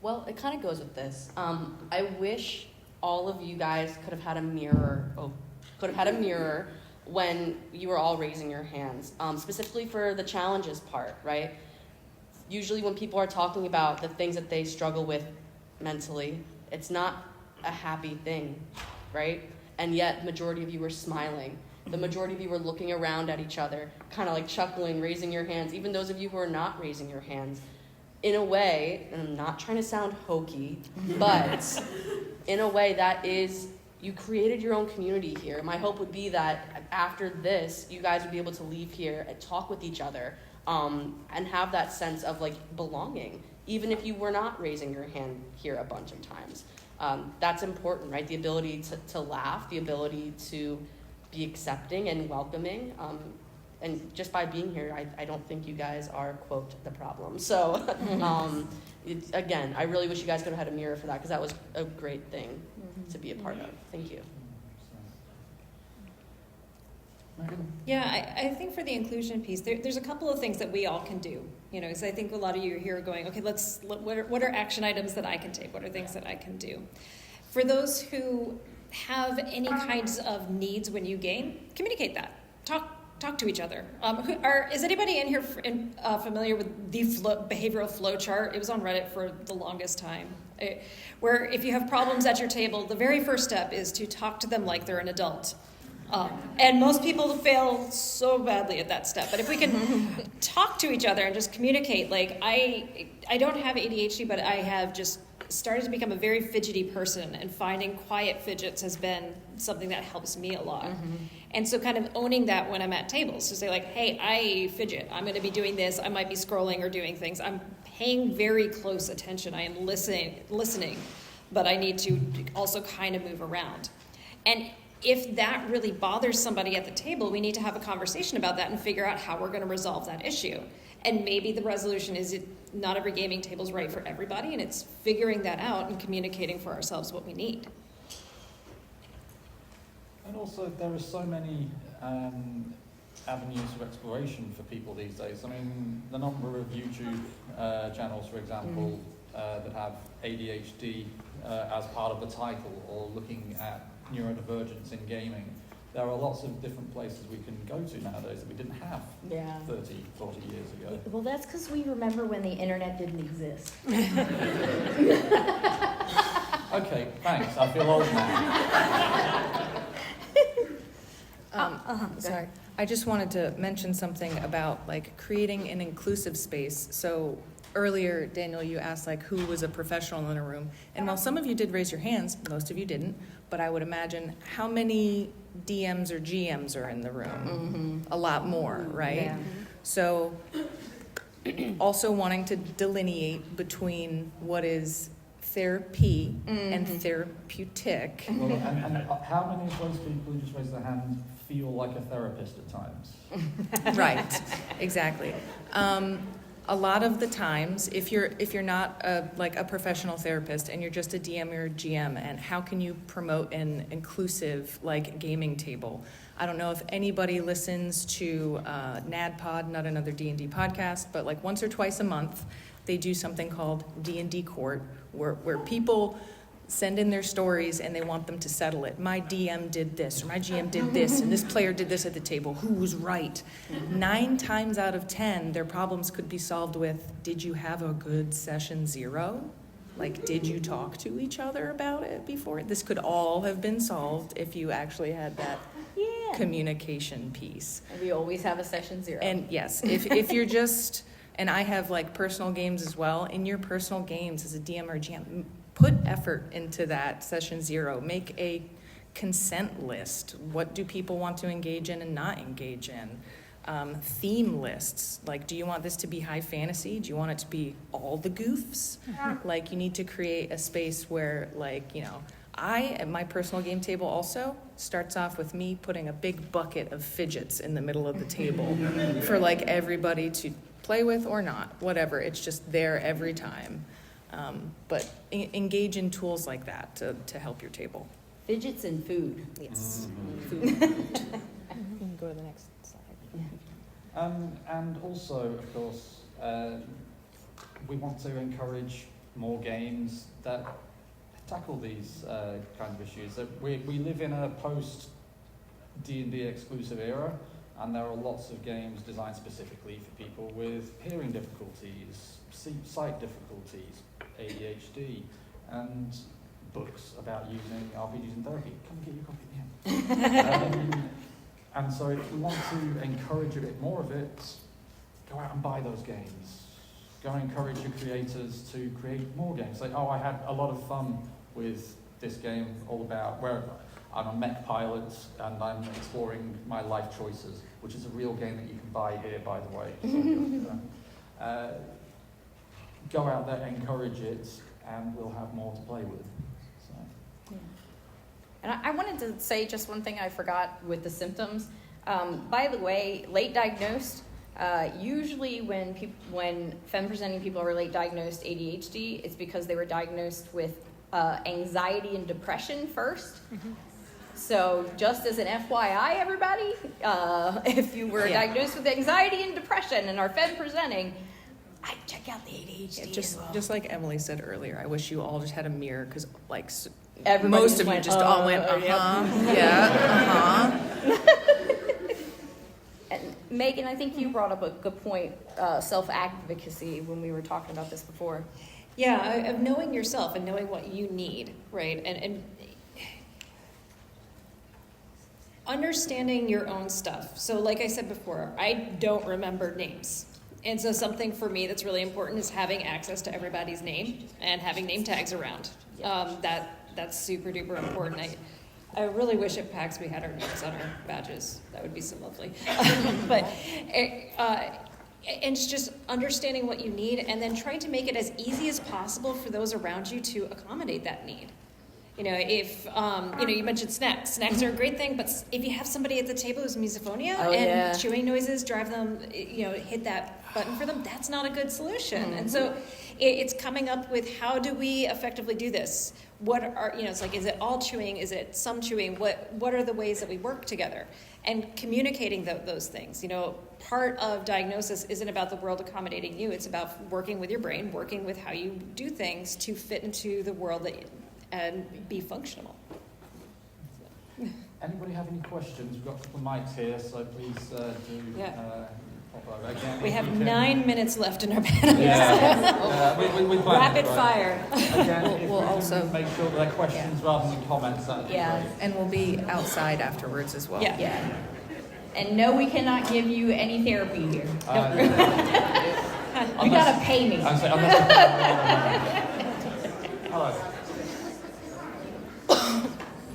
Well, it kind of goes with this. I wish all of you guys could have had a mirror. When you were all raising your hands, specifically for the challenges part, right? Usually when people are talking about the things that they struggle with mentally, it's not a happy thing, right? And yet, majority of you were smiling. The majority of you were looking around at each other, kind of like chuckling, raising your hands. Even those of you who are not raising your hands, in a way, and I'm not trying to sound hokey, but in a way that is, you created your own community here. My hope would be that after this, you guys would be able to leave here and talk with each other, and have that sense of like belonging, even if you were not raising your hand here a bunch of times. That's important, right? The ability to laugh, the ability to be accepting and welcoming. And just by being here, I don't think you guys are, quote, the problem. So, again, I really wish you guys could have had a mirror for that, because that was a great thing to be a part of. Thank you. Yeah, I think for the inclusion piece, there's a couple of things that we all can do. You know, because I think a lot of you are here going, okay, what are action items that I can take? What are things that I can do? For those who have any kinds of needs when you game, communicate that. Talk to each other. Is anybody in here familiar with the behavioral flow chart? It was on Reddit for the longest time. Where if you have problems at your table, the very first step is to talk to them like they're an adult. And most people fail so badly at that step. But if we can talk to each other and just communicate, like I don't have ADHD, but I have just started to become a very fidgety person, and finding quiet fidgets has been something that helps me a lot. And so kind of owning that when I'm at tables, to say like, hey, I fidget, I'm going to be doing this, I might be scrolling or doing things. I'm paying very close attention, I am listening, but I need to also kind of move around. And if that really bothers somebody at the table, we need to have a conversation about that and figure out how we're going to resolve that issue. And maybe the resolution is not every gaming table is right for everybody, and it's figuring that out and communicating for ourselves what we need. And also, there are so many avenues of exploration for people these days. I mean, the number of YouTube channels, for example, that have ADHD as part of the title, or looking at neurodivergence in gaming. There are lots of different places we can go to nowadays that we didn't have 30, 40 years ago. Well, that's because we remember when the internet didn't exist. Okay, thanks. I feel old now. Sorry. I just wanted to mention something about like creating an inclusive space. So earlier, Daniel, you asked like who was a professional in a room. And while some of you did raise your hands, most of you didn't. But I would imagine how many DMs or GMs are in the room? A lot more, right? Yeah. So also wanting to delineate between what is therapy and therapeutic. Well, and how many of those people who just raised their hand feel like a therapist at times? Right, exactly. A lot of the times, if you're not a professional therapist and you're just a DM or a GM, and how can you promote an inclusive like gaming table? I don't know if anybody listens to NADPod, not another D&D podcast, but like once or twice a month, they do something called D&D Court, where people send in their stories and they want them to settle it. My DM did this, or my GM did this, and this player did this at the table. Who was right? 9 times out of 10, their problems could be solved with, did you have a good session 0? Like, did you talk to each other about it before? This could all have been solved if you actually had that communication piece. And we always have a session 0. And yes, if you're just, and I have like personal games as well, in your personal games as a DM or a GM, put effort into that session 0. Make a consent list. What do people want to engage in and not engage in? Theme lists. Like, do you want this to be high fantasy? Do you want it to be all the goofs? Like, you need to create a space where, like, you know, at my personal game table also starts off with me putting a big bucket of fidgets in the middle of the table for like everybody to play with or not, whatever. It's just there every time. But engage in tools like that to help your table. Fidgets and food. Yes. Food. You can go to the next slide. And also, of course, we want to encourage more games that tackle these kinds of issues. We live in a post-D&D exclusive era, and there are lots of games designed specifically for people with hearing difficulties, sight difficulties, ADHD, and books about using RPGs in therapy. Come and get your copy at and so if you want to encourage a bit more of it, go out and buy those games. Go and encourage your creators to create more games. Like, I had a lot of fun with this game all about where I'm a mech pilot and I'm exploring my life choices, which is a real game that you can buy here, by the way. So, go out there, encourage it, and we'll have more to play with. So. Yeah. And I wanted to say just one thing I forgot with the symptoms. By the way, late diagnosed, usually when Femme presenting people are late diagnosed ADHD, it's because they were diagnosed with anxiety and depression first. So just as an FYI, everybody, if you were diagnosed with anxiety and depression and are Femme presenting, I'd check out the ADHD as well. Just like Emily said earlier, I wish you all just had a mirror because like Everybody most just of you went, just all went, yeah. yeah, And Megan, I think you brought up a good point, self-advocacy, when we were talking about this before. Yeah, of knowing yourself and knowing what you need, right? And understanding your own stuff. So like I said before, I don't remember names. And so something for me that's really important is having access to everybody's name and having name tags around. That's super duper important. I really wish at PAX we had our names on our badges. That would be so lovely. But and it's just understanding what you need and then trying to make it as easy as possible for those around you to accommodate that need. You know, if, you mentioned snacks. Snacks are a great thing, but if you have somebody at the table who's misophonia and chewing noises drive them, hit that button for them, that's not a good solution. Mm-hmm. And so it's coming up with how do we effectively do this? What are, it's like, is it all chewing? Is it some chewing? What are the ways that we work together? And communicating those things. Part of diagnosis isn't about the world accommodating you. It's about working with your brain, working with how you do things to fit into the world and be functional. Anybody have any questions? We've got a couple of mics here, so please pop over. Again, We have 9 minutes left in our panel. We Rapid fire. Again, We'll if we also- can make sure they're questions rather than comments, that'd be great. and we'll be outside afterwards as well. Yeah. And no, we cannot give you any therapy here. You gotta pay me. Hello.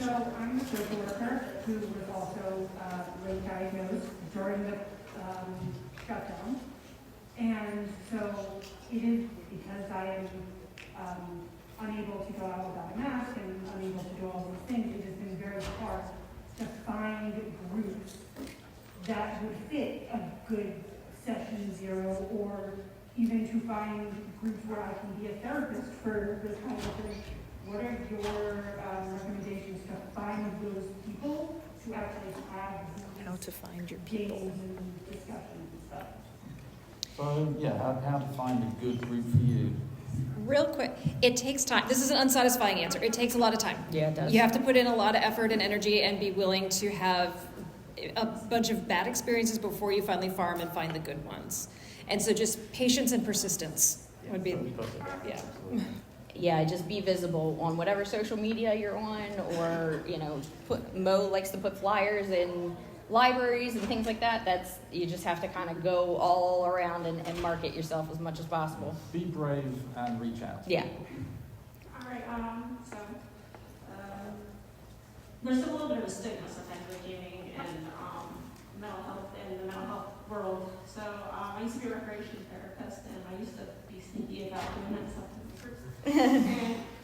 So I'm a social worker who was also late diagnosed during the shutdown. And so it is because I am unable to go out without a mask and unable to do all those things, it has been very hard to find groups that would fit a good session zero, or even to find groups where I can be a therapist for this kind of thing. What are your recommendations to find those people to actually have How to find your games people. and discussions and stuff? So, how to find a good group for you? Real quick, it takes time. This is an unsatisfying answer. It takes a lot of time. Yeah, it does. You have to put in a lot of effort and energy and be willing to have a bunch of bad experiences before you finally farm and find the good ones. And so just patience and persistence would be, Yeah, just be visible on whatever social media you're on, or Mo likes to put flyers in libraries and things like that. You just have to kind of go all around and market yourself as much as possible. Be brave and reach out. Yeah. All right, there's a little bit of a stigma sometimes with gaming and mental health in the mental health world. So I used to be a recreation therapist, and I used to be sneaky about doing that stuff in groups.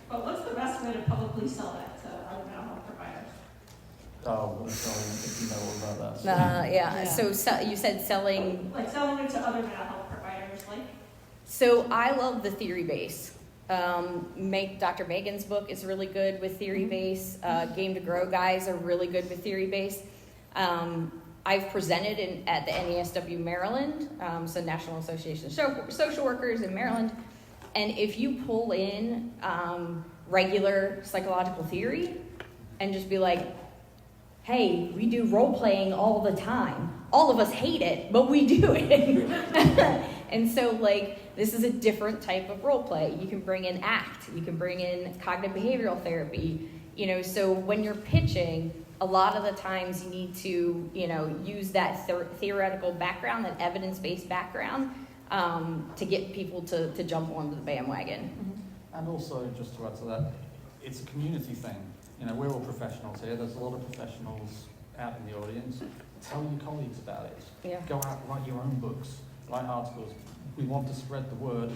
But what's the best way to publicly sell that to other mental health providers? Oh, well, sorry, I think you know all about that. Yeah. So you said selling. Like selling it to other mental health providers, like? So I love the theory base. Dr. Megan's book is really good with theory base. Game to Grow guys are really good with theory base. I've presented at the NESW Maryland, so National Association of Social Workers in Maryland. And if you pull in regular psychological theory and just be like, hey, we do role playing all the time. All of us hate it, but we do it. And so, this is a different type of role play. You can bring in ACT. You can bring in cognitive behavioral therapy. So when you're pitching, a lot of the times you need to, use that theoretical background, that evidence-based background, to get people to jump onto the bandwagon. And also, just to add to that, it's a community thing. We're all professionals here. There's a lot of professionals out in the audience. Tell your colleagues about it. Yeah. Go out, write your own books, write articles. We want to spread the word,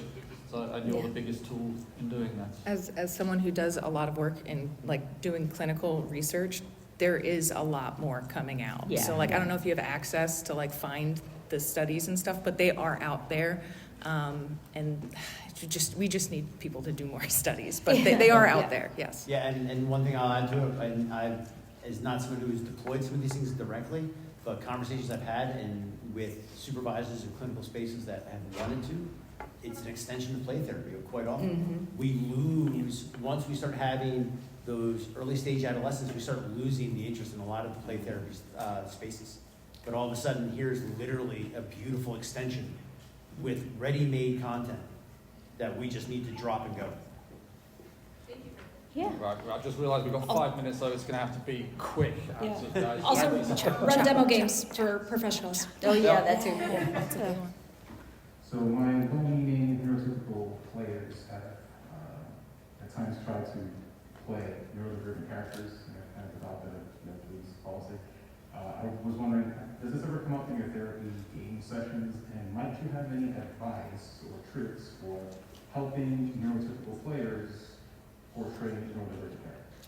and you're the biggest tool in doing that. As someone who does a lot of work in doing clinical research, there is a lot more coming out. Yeah. So I don't know if you have access to find the studies and stuff, but they are out there. And we just need people to do more studies, but they are out there, yes. Yeah, and one thing I'll add to it, and I've as not someone who has deployed some of these things directly, but conversations I've had and with supervisors in clinical spaces that have wanted to, it's an extension of play therapy quite often. We lose, once we start having those early stage adolescents, we start losing the interest in a lot of the play therapy spaces. But all of a sudden, here's literally a beautiful extension with ready-made content that we just need to drop and go. Yeah. Right, I just realised we've got 5 minutes, so it's going to have to be quick answers, guys. Also, run demo games for professionals. Oh yeah, that too. That's a good one. So my well-meaning neurotypical players have at times tried to play neurodivergent characters, and have kind of adopted a police policy. I was wondering, does this ever come up in your therapy game sessions, and might you have any advice or tricks for helping neurotypical players portray neurodivergent characters?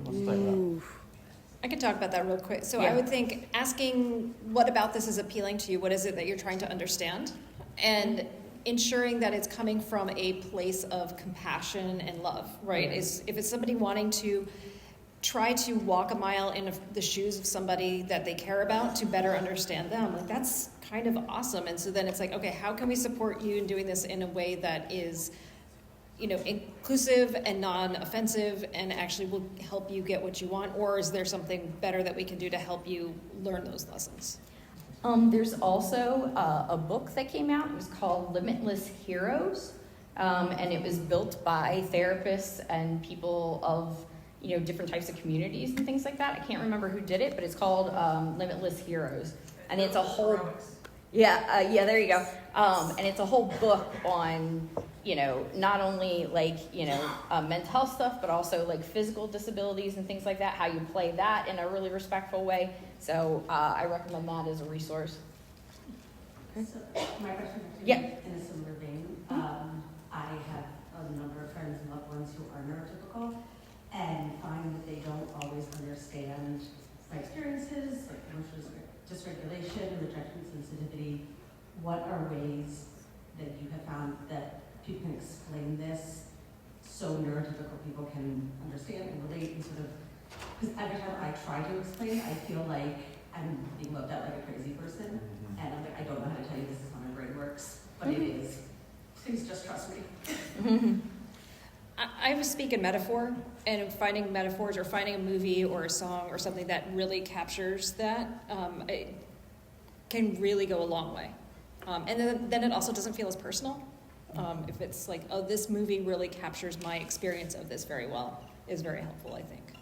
Let's take that. I could talk about that real quick. So Yeah. I would think asking what about this is appealing to you, what is it that you're trying to understand? And ensuring that it's coming from a place of compassion and love, right? If it's somebody wanting to try to walk a mile in the shoes of somebody that they care about to better understand them, like that's kind of awesome. And so then it's like, okay, how can we support you in doing this in a way that is, inclusive and non-offensive and actually will help you get what you want? Or is there something better that we can do to help you learn those lessons? There's also a book that came out. It was called Limitless Heroes, and it was built by therapists and people of different types of communities and things like that. I can't remember who did it, but it's called Limitless Heroes, and it's a whole there you go. And it's a whole book on not only mental health stuff, but also like physical disabilities and things like that. How you play that in a really respectful way. So I recommend that as a resource. So my question is Yeah. in a similar vein. I have a number of friends and loved ones who are neurotypical and find that they don't always understand my experiences, like emotional dysregulation, rejection sensitivity. What are ways that you have found that people can explain this so neurotypical people can understand and relate and sort of, because every time I try to explain, I feel like I'm being looked at like a crazy person, and I'm like, I don't know how to tell you this is how my brain works, but it is. Please just trust me. I speak in metaphor, and finding metaphors or finding a movie or a song or something that really captures that it can really go a long way. And then it also doesn't feel as personal. If it's like, oh, this movie really captures my experience of this very well, is very helpful, I think.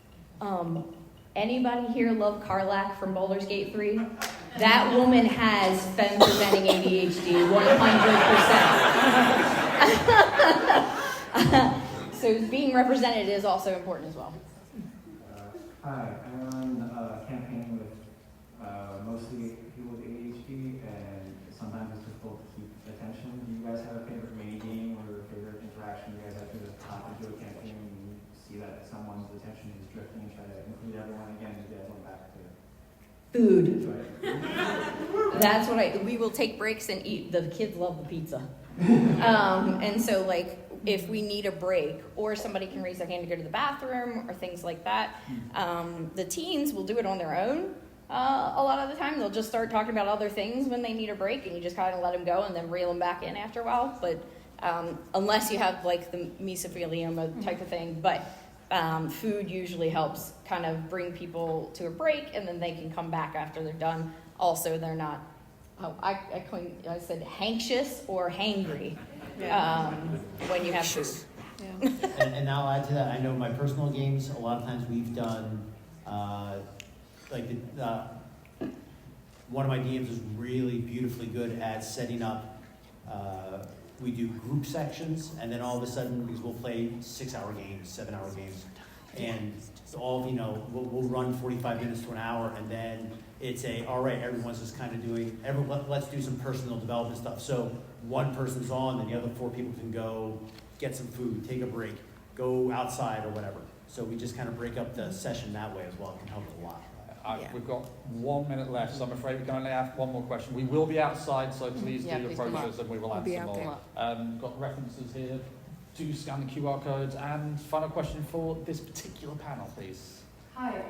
Anybody here love Carlac from Baldur's Gate 3? That woman has Femme presenting ADHD 100%. So being represented is also important as well. Hi, I run a campaign with mostly people with ADHD, and sometimes it's difficult to keep attention. Do you guys have a favorite mini game or a favorite interaction you guys have to hop into a campaign and you see that someone's attention is drifting and try to include everyone again to get everyone back to Food. enjoy it? That's what we will take breaks and eat. The kids love the pizza. And so if we need a break or somebody can raise their hand to go to the bathroom or things like that, the teens will do it on their own. A lot of the time they'll just start talking about other things when they need a break, and you just kind of let them go and then reel them back in after a while. But unless you have the mesothelioma type of thing, but food usually helps kind of bring people to a break, and then they can come back after they're done. Also, they're not, I said anxious or hangry when you have food. Yeah. And I'll add to that, I know my personal games, a lot of times we've done, one of my DMs is really beautifully good at setting up, we do group sections, and then all of a sudden, because we'll play 6-hour games, 7-hour games, and we'll run 45 minutes to an hour, and then it's all right, everyone's just kind of doing, let's do some personal development stuff. So one person's on, then the other 4 people can go get some food, take a break, go outside or whatever. So we just kind of break up the session that way as well. It can help a lot. We've got 1 minute left, so I'm afraid we can only have one more question. We will be outside, so please do approach us and we will answer more. Got references here. Do scan the QR codes. And final question for this particular panel, please. Hi,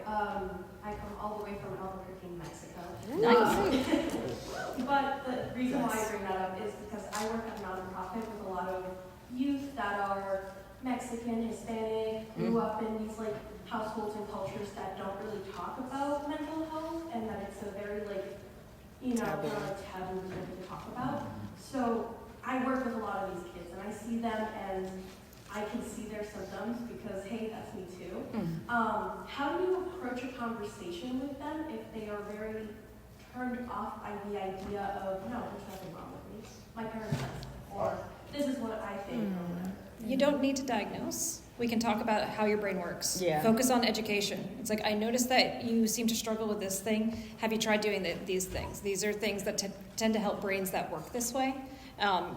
I come all the way from Albuquerque, Mexico. Nice. But the reason why I bring that up is because I work at a nonprofit with a lot of youth that are Mexican, Hispanic, grew up in these like households and cultures that don't really talk about mental health, and that it's a very like, Taboo. not a taboo thing to talk about. So I work with a lot of these kids, and I see them, and I can see their symptoms because, hey, that's me too. How do you approach a conversation with them if they are very turned off by the idea of, no, there's nothing wrong with me, my parents said so, or this is what I think, or whatever. You don't need to diagnose. We can talk about how your brain works. Yeah. Focus on education. It's like, I noticed that you seem to struggle with this thing. Have you tried doing these things? These are things that tend to help brains that work this way.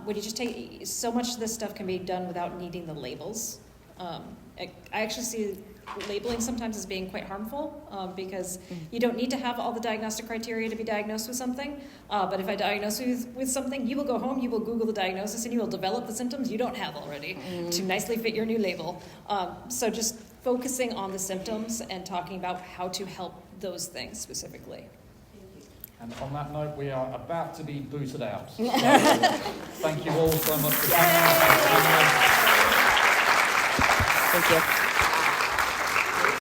Would you just take, so much of this stuff can be done without needing the labels. I actually see labeling sometimes as being quite harmful because you don't need to have all the diagnostic criteria to be diagnosed with something. But if I diagnose you with something, you will go home, you will Google the diagnosis, and you will develop the symptoms you don't have already to nicely fit your new label. So just focusing on the symptoms and talking about how to help those things specifically. And on that note, we are about to be booted out. So, thank you all so much for coming. Thank you.